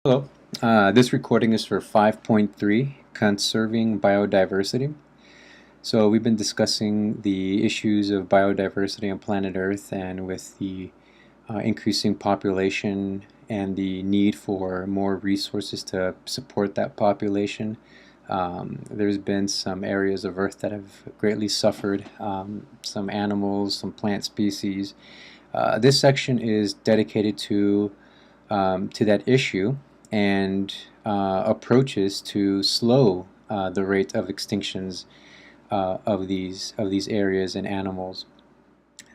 Hello, this recording is for 5.3, Conserving Biodiversity. So we've been discussing the issues of biodiversity on planet Earth, and with the increasing population and the need for more resources to support that population. There's been some areas of Earth that have greatly suffered, some animals, some plant species. This section is dedicated to that issue and approaches to slow the rate of extinctions of these areas and animals,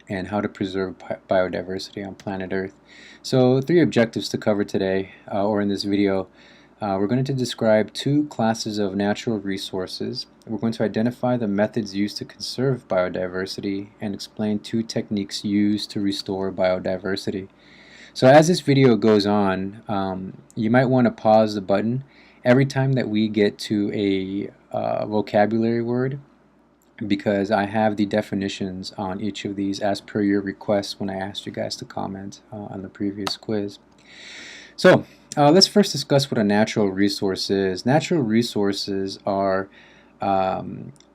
and how to preserve biodiversity on planet Earth. So 3 objectives to cover today, or in this video. We're going to describe 2 classes of natural resources. We're going to identify the methods used to conserve biodiversity and explain 2 techniques used to restore biodiversity. So as this video goes on, you might want to pause the button every time that we get to a vocabulary word, because I have the definitions on each of these as per your request when I asked you guys to comment on the previous quiz. So let's first discuss what a natural resource is. Natural resources are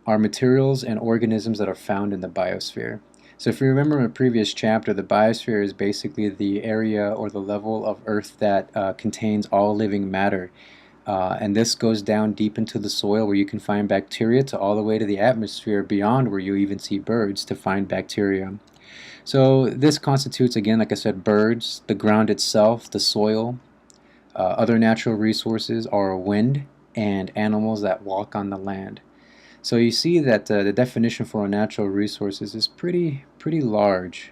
materials and organisms that are found in the biosphere. So if you remember in a previous chapter, the biosphere is basically the area or the level of Earth that contains all living matter. And this goes down deep into the soil, where you can find bacteria, to all the way to the atmosphere beyond, where you even see birds to find bacteria. So this constitutes, again, like I said, birds, the ground itself, the soil. Other natural resources are wind and animals that walk on the land. So you see that the definition for a natural resources is pretty large,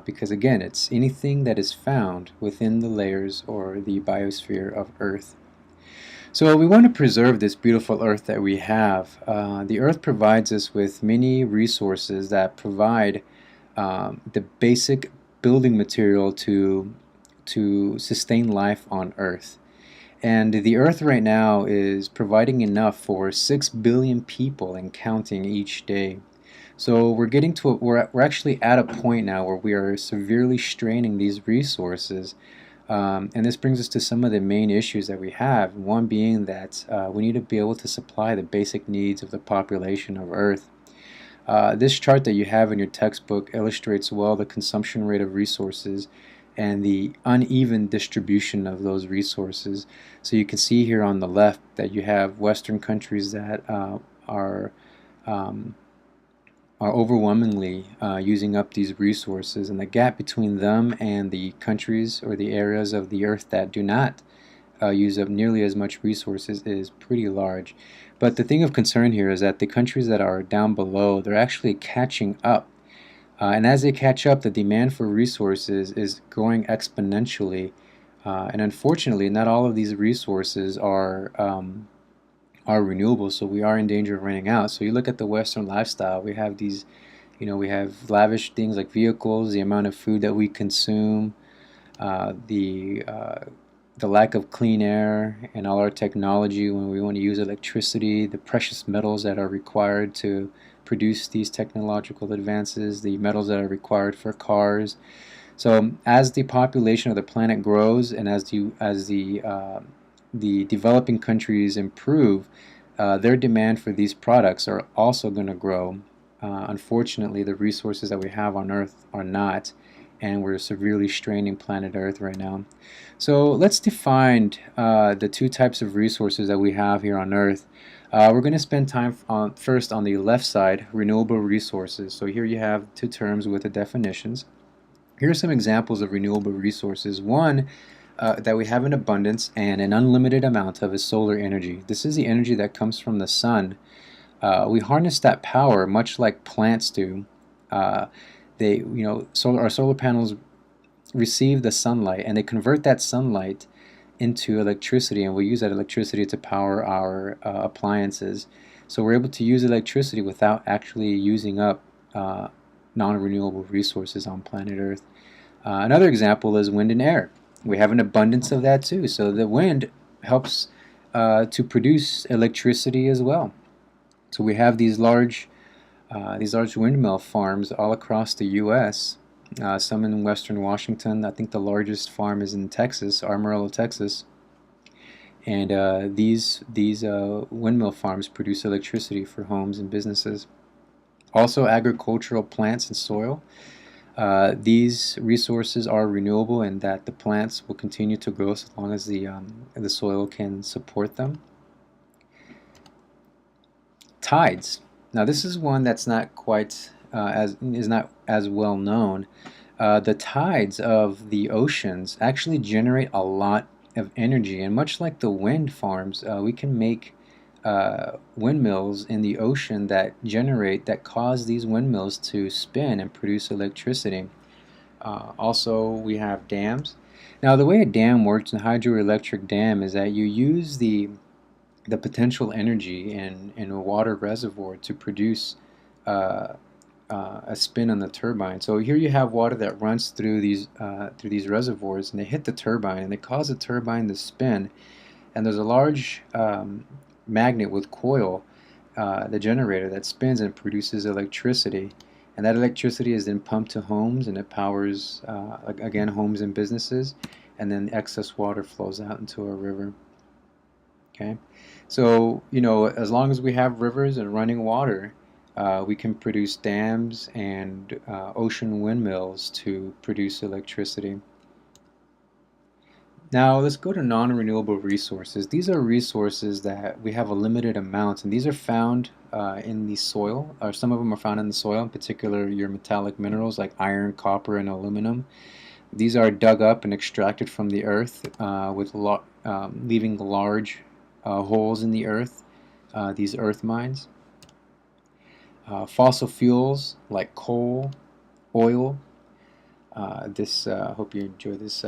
because again, it's anything that is found within the layers or the biosphere of Earth. So we want to preserve this beautiful Earth that we have. The Earth provides us with many resources that provide the basic building material to sustain life on Earth. And the Earth right now is providing enough for 6 billion people and counting each day. So we're getting to we're actually at a point now where we are severely straining these resources, and this brings us to some of the main issues that we have. One being that we need to be able to supply the basic needs of the population of Earth. This chart that you have in your textbook illustrates well the consumption rate of resources and the uneven distribution of those resources. So you can see here on the left that you have Western countries that are overwhelmingly using up these resources, and the gap between them and the countries or the areas of the Earth that do not use up nearly as much resources is pretty large. But the thing of concern here is that the countries that are down below, they're actually catching up. And as they catch up, the demand for resources is growing exponentially. And unfortunately, not all of these resources are renewable, so we are in danger of running out. So you look at the Western lifestyle, we have these, we have lavish things like vehicles, the amount of food that we consume, the lack of clean air, and all our technology when we want to use electricity, the precious metals that are required to produce these technological advances, the metals that are required for cars. So as the population of the planet grows, and as the developing countries improve, their demand for these products are also going to grow. Unfortunately, the resources that we have on Earth are not, and we're severely straining planet Earth right now. So let's define the 2 types of resources that we have here on Earth. We're going to spend time first on the left side, renewable resources. So here you have 2 terms with the definitions. Here are some examples of renewable resources. One that we have in abundance and an unlimited amount of is solar energy. This is the energy that comes from the sun. We harness that power much like plants do. Our solar panels receive the sunlight, and they convert that sunlight into electricity, and we use that electricity to power our appliances. So we're able to use electricity without actually using up non-renewable resources on planet Earth. Another example is wind and air. We have an abundance of that too. So the wind helps to produce electricity as well. So we have these large windmill farms all across the U.S. some in western Washington. I think the largest farm is in Texas, Amarillo, Texas. And these windmill farms produce electricity for homes and businesses. Also, agricultural plants and soil. These resources are renewable in that the plants will continue to grow so long as the soil can support them. Tides. Now, this is one that's not quite is not as well known. The tides of the oceans actually generate a lot of energy, and much like the wind farms, we can make windmills in the ocean that cause these windmills to spin and produce electricity. Also, we have dams. Now, the way a dam works, a hydroelectric dam, is that you use the potential energy in a water reservoir to produce uh, a spin on the turbine. So here you have water that runs through these reservoirs, and they hit the turbine, and they cause the turbine to spin. And there's a large magnet with coil, the generator, that spins and produces electricity. And that electricity is then pumped to homes, and it powers, again, homes and businesses. And then excess water flows out into a river. Okay, so as long as we have rivers and running water, we can produce dams and ocean windmills to produce electricity. Now let's go to non-renewable resources. These are resources that we have a limited amount, and these are found in the soil, or some of them are found in the soil, in particular your metallic minerals like iron, copper, and aluminum. These are dug up and extracted from the earth leaving large holes in the earth, these earth mines. Fossil fuels like coal, oil. Hope you enjoy this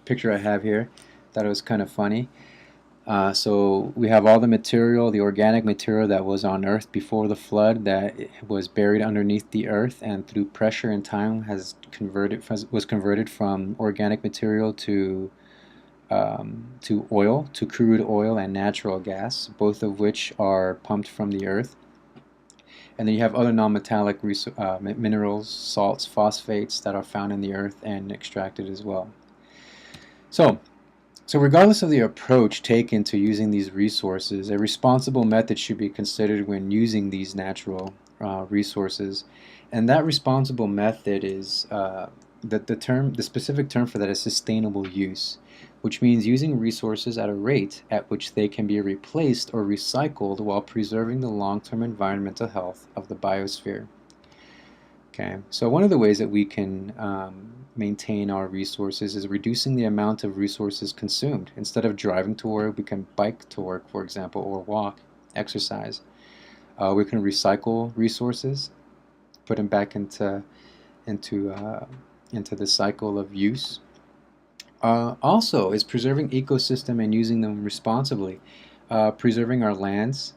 picture I have here. Thought it was kind of funny. So we have all the material, the organic material that was on Earth before the flood, that was buried underneath the earth, and through pressure and time was converted from organic material to oil, to crude oil and natural gas, both of which are pumped from the earth. And then you have other non-metallic minerals, salts, phosphates that are found in the earth and extracted as well. So regardless of the approach taken to using these resources, a responsible method should be considered when using these natural resources. And that responsible method is the specific term for that is sustainable use, which means using resources at a rate at which they can be replaced or recycled while preserving the long-term environmental health of the biosphere. Okay, so one of the ways that we can maintain our resources is reducing the amount of resources consumed. Instead of driving to work, we can bike to work, for example, or walk, exercise. We can recycle resources, put them back into the cycle of use. Also is preserving ecosystem and using them responsibly. Preserving our lands.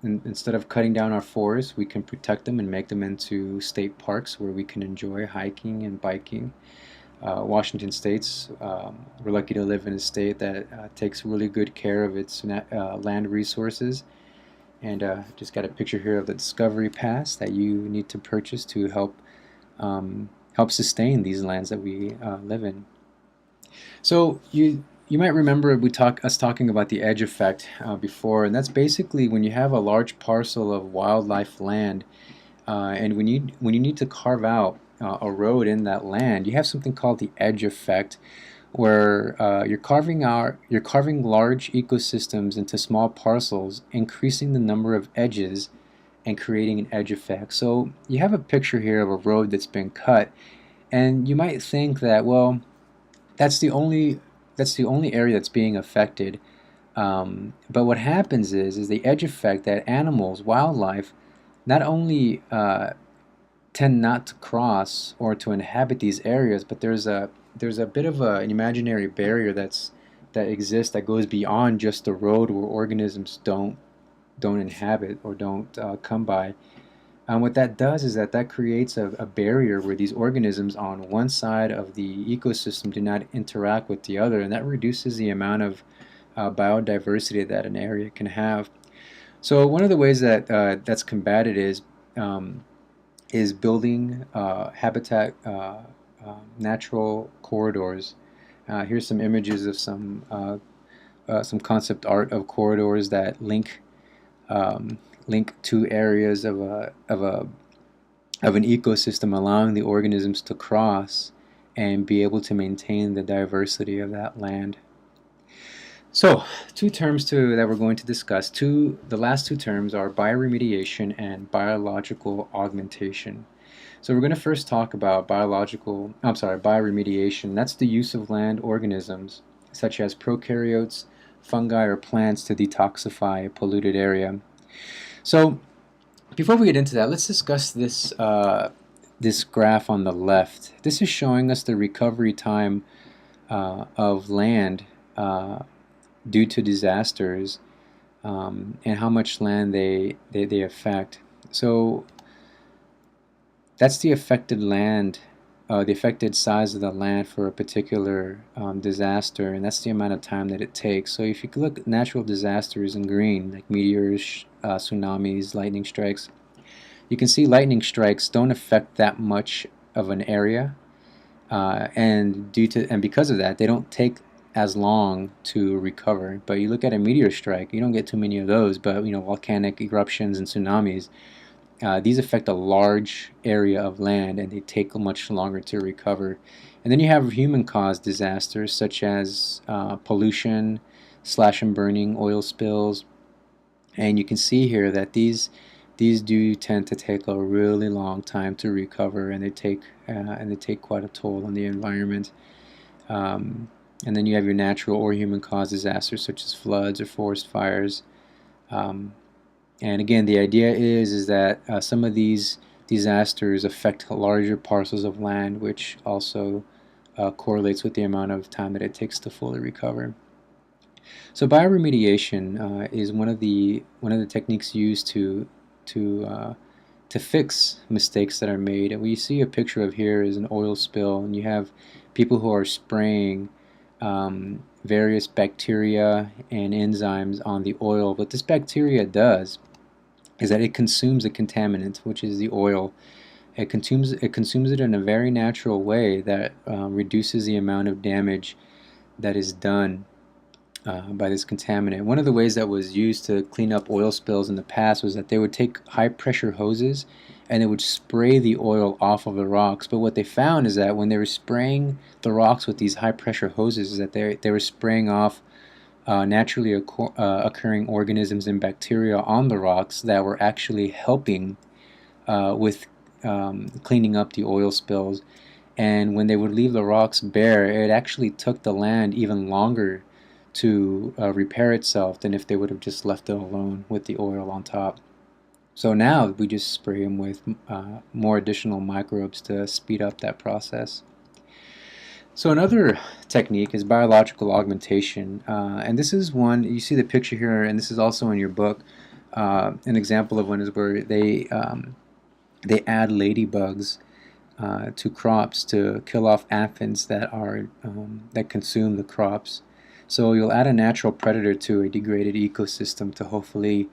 Instead of cutting down our forests, we can protect them and make them into state parks where we can enjoy hiking and biking. Washington State's, we're lucky to live in a state that takes really good care of its land resources. And just got a picture here of the Discovery Pass that you need to purchase to help sustain these lands that we live in. So you might remember us talking about the edge effect before, and that's basically when you have a large parcel of wildlife land, and when you need to carve out a road in that land, you have something called the edge effect, where you're carving large ecosystems into small parcels, increasing the number of edges and creating an edge effect. So you have a picture here of a road that's been cut, and you might think that, well, that's the only area that's being affected. But what happens is the edge effect, that animals, wildlife, not only tend not to cross or to inhabit these areas, but there's a bit of an imaginary barrier that exists that goes beyond just the road where organisms don't inhabit or don't come by. What that does is that creates a barrier where these organisms on one side of the ecosystem do not interact with the other, and that reduces the amount of biodiversity that an area can have. So one of the ways that that's combated is is building natural corridors. Here's some images of some concept art of corridors that link two areas of an ecosystem, allowing the organisms to cross and be able to maintain the diversity of that land. So, two terms that we're going to discuss. The last two terms are bioremediation and biological augmentation. So we're going to first talk about bioremediation. That's the use of land organisms, such as prokaryotes, fungi, or plants to detoxify a polluted area. So before we get into that, let's discuss this graph on the left. This is showing us the recovery time of land due to disasters and how much land they affect. So that's the affected land, the affected size of the land for a particular disaster, and that's the amount of time that it takes. So if you look at natural disasters in green, like meteors, tsunamis, lightning strikes, you can see lightning strikes don't affect that much of an area, and because of that, they don't take as long to recover. But you look at a meteor strike, you don't get too many of those. But volcanic eruptions and tsunamis, these affect a large area of land, and they take much longer to recover. And then you have human-caused disasters such as pollution, slash and burning, oil spills, and you can see here that these do tend to take a really long time to recover, and they take quite a toll on the environment. And then you have your natural or human-caused disasters such as floods or forest fires. And again, the idea is that some of these disasters affect larger parcels of land, which also correlates with the amount of time that it takes to fully recover. So bioremediation is one of the techniques used to fix mistakes that are made. And what you see a picture of here is an oil spill, and you have people who are spraying various bacteria and enzymes on the oil. What this bacteria does is that it consumes a contaminant, which is the oil. It consumes it in a very natural way that reduces the amount of damage that is done by this contaminant. One of the ways that was used to clean up oil spills in the past was that they would take high pressure hoses and they would spray the oil off of the rocks. But what they found is that when they were spraying the rocks with these high pressure hoses, is that they were spraying off naturally occurring organisms and bacteria on the rocks that were actually helping with cleaning up the oil spills. And when they would leave the rocks bare, it actually took the land even longer to repair itself than if they would have just left it alone with the oil on top. So now we just spray them with more additional microbes to speed up that process. So another technique is biological augmentation, and this is one, you see the picture here, and this is also in your book. An example of one is where they add ladybugs to crops to kill off aphids that consume the crops. So you'll add a natural predator to a degraded ecosystem to hopefully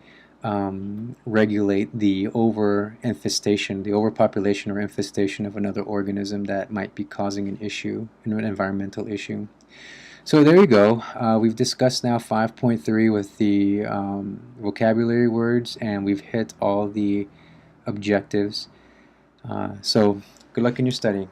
regulate the overpopulation or infestation of another organism that might be causing an issue, an environmental issue. So there you go. We've discussed now 5.3 with the vocabulary words, and we've hit all the objectives. So good luck in your studying.